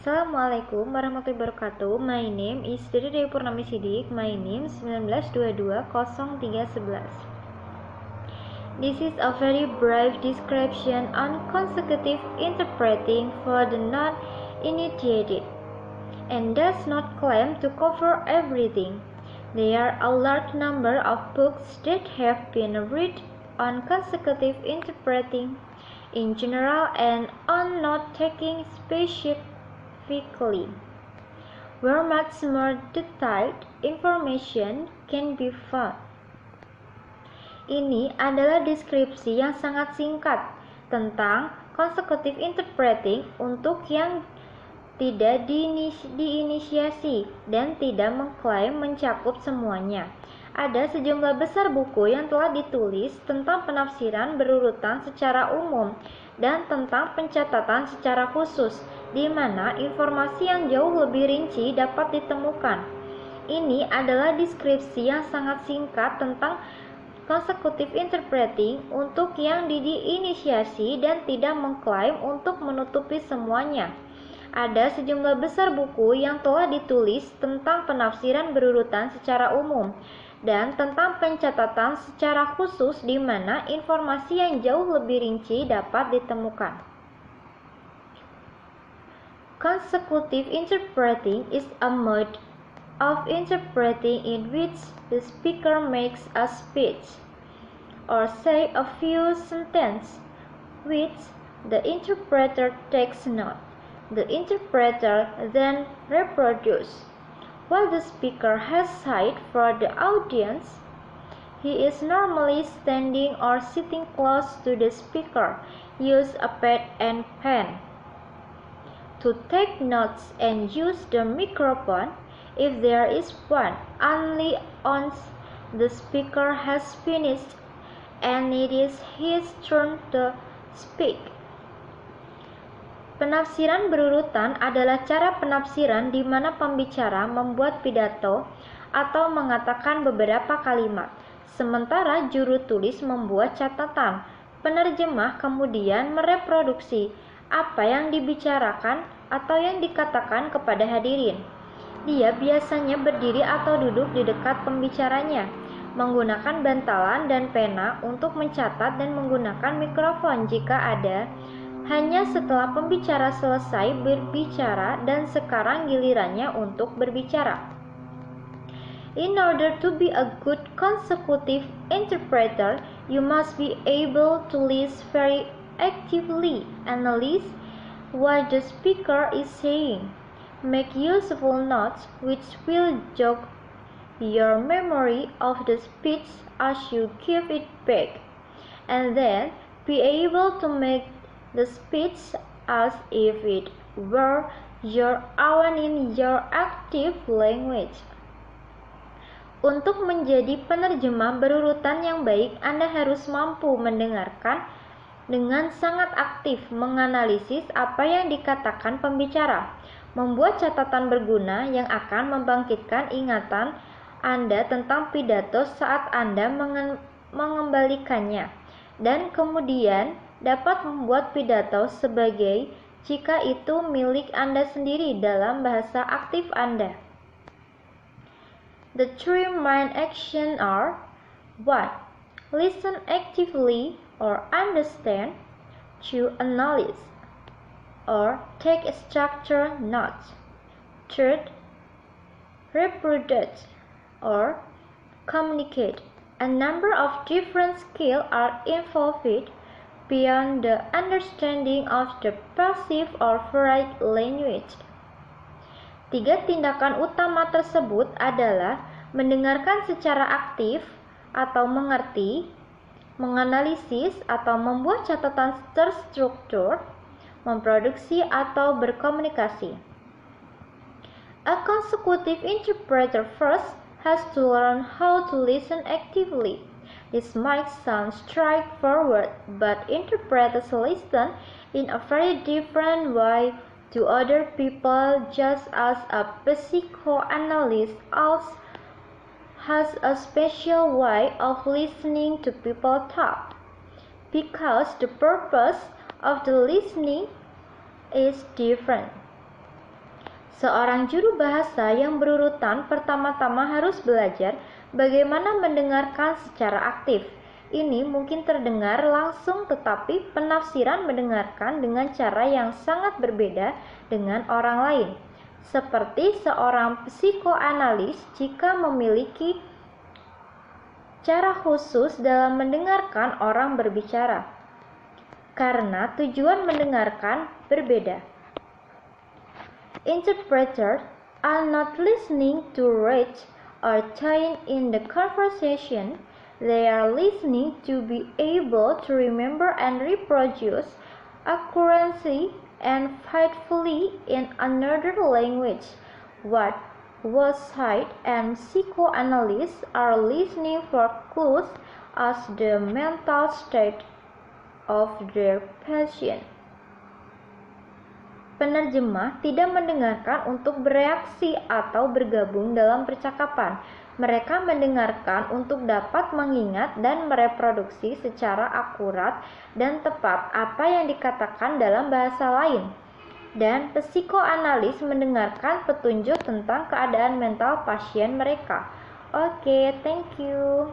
Assalamualaikum warahmatullahi wabarakatuh. My name is Dede Dewi Purnami Sidik. My name 19220311. This is a very brief description on consecutive interpreting for the non-initiated and does not claim to cover everything. There are a large number of books that have been read on consecutive interpreting in general and on note-taking specifically, where much more detailed information can be found. Ini adalah deskripsi yang sangat singkat tentang consecutive interpreting untuk yang tidak diinisiasi dan tidak mengklaim mencakup semuanya. Ada sejumlah besar buku yang telah ditulis tentang penafsiran berurutan secara umum dan tentang pencatatan secara khusus, di mana informasi yang jauh lebih rinci dapat ditemukan. Ini adalah deskripsi yang sangat singkat tentang consecutive interpreting untuk yang diinisiasi dan tidak mengklaim untuk menutupi semuanya. Ada sejumlah besar buku yang telah ditulis tentang penafsiran berurutan secara umum dan tentang pencatatan secara khusus di mana informasi yang jauh lebih rinci dapat ditemukan. Consecutive interpreting is a mode of interpreting in which the speaker makes a speech or say a few sentences which the interpreter takes note. The interpreter then reproduces what the speaker has said for the audience. He is normally standing or sitting close to the speaker. Use a pad and pen to take notes and use the microphone if there is one only once the speaker has finished and it is his turn to speak. Penafsiran berurutan adalah cara penafsiran di mana pembicara membuat pidato atau mengatakan beberapa kalimat, sementara juru tulis membuat catatan. Penerjemah kemudian mereproduksi apa yang dibicarakan atau yang dikatakan kepada hadirin. Dia biasanya berdiri atau duduk di dekat pembicaranya, menggunakan bantalan dan pena untuk mencatat dan menggunakan mikrofon jika ada. Hanya setelah pembicara selesai berbicara dan sekarang gilirannya untuk berbicara. In order to be a good consecutive interpreter, you must be able to listen very actively, analyze what the speaker is saying, make useful notes which will jog your memory of the speech as you give it back, and then be able to make the speech as if it were your own in your active language. Untuk menjadi penerjemah berurutan yang baik, Anda harus mampu mendengarkan dengan sangat aktif, menganalisis apa yang dikatakan pembicara, membuat catatan berguna yang akan membangkitkan ingatan Anda tentang pidato saat Anda mengembalikannya, dan kemudian dapat membuat pidato sebagai jika itu milik Anda sendiri dalam bahasa aktif Anda. The three main actions are 1. Listen actively or understand. 2. Analyze or take structured notes. 3. Reproduce or communicate. A number of different skills are involved beyond the understanding of the passive or varied language. 3 tindakan utama tersebut adalah mendengarkan secara aktif atau mengerti, menganalisis atau membuat catatan terstruktur, memproduksi atau berkomunikasi. A consecutive interpreter first has to learn how to listen actively. This might sound straightforward, but interpreters listen in a very different way to other people, just as a psychoanalyst also has a special way of listening to people talk, because the purpose of the listening is different. Seorang juru bahasa yang berurutan pertama-tama harus belajar bagaimana mendengarkan secara aktif. Ini mungkin terdengar langsung, tetapi penafsiran mendengarkan dengan cara yang sangat berbeda dengan orang lain. Seperti seorang psikoanalis jika memiliki cara khusus dalam mendengarkan orang berbicara, karena tujuan mendengarkan berbeda. Interpreters are not listening to read or join in the conversation. They are listening to be able to remember and reproduce accurately and faithfully in another language what was said, and psychoanalysts are listening for clues as the mental state of their patient. Penerjemah tidak mendengarkan untuk bereaksi atau bergabung dalam percakapan. Mereka mendengarkan untuk dapat mengingat dan mereproduksi secara akurat dan tepat apa yang dikatakan dalam bahasa lain. Dan psikoanalis mendengarkan petunjuk tentang keadaan mental pasien mereka. Oke, thank you.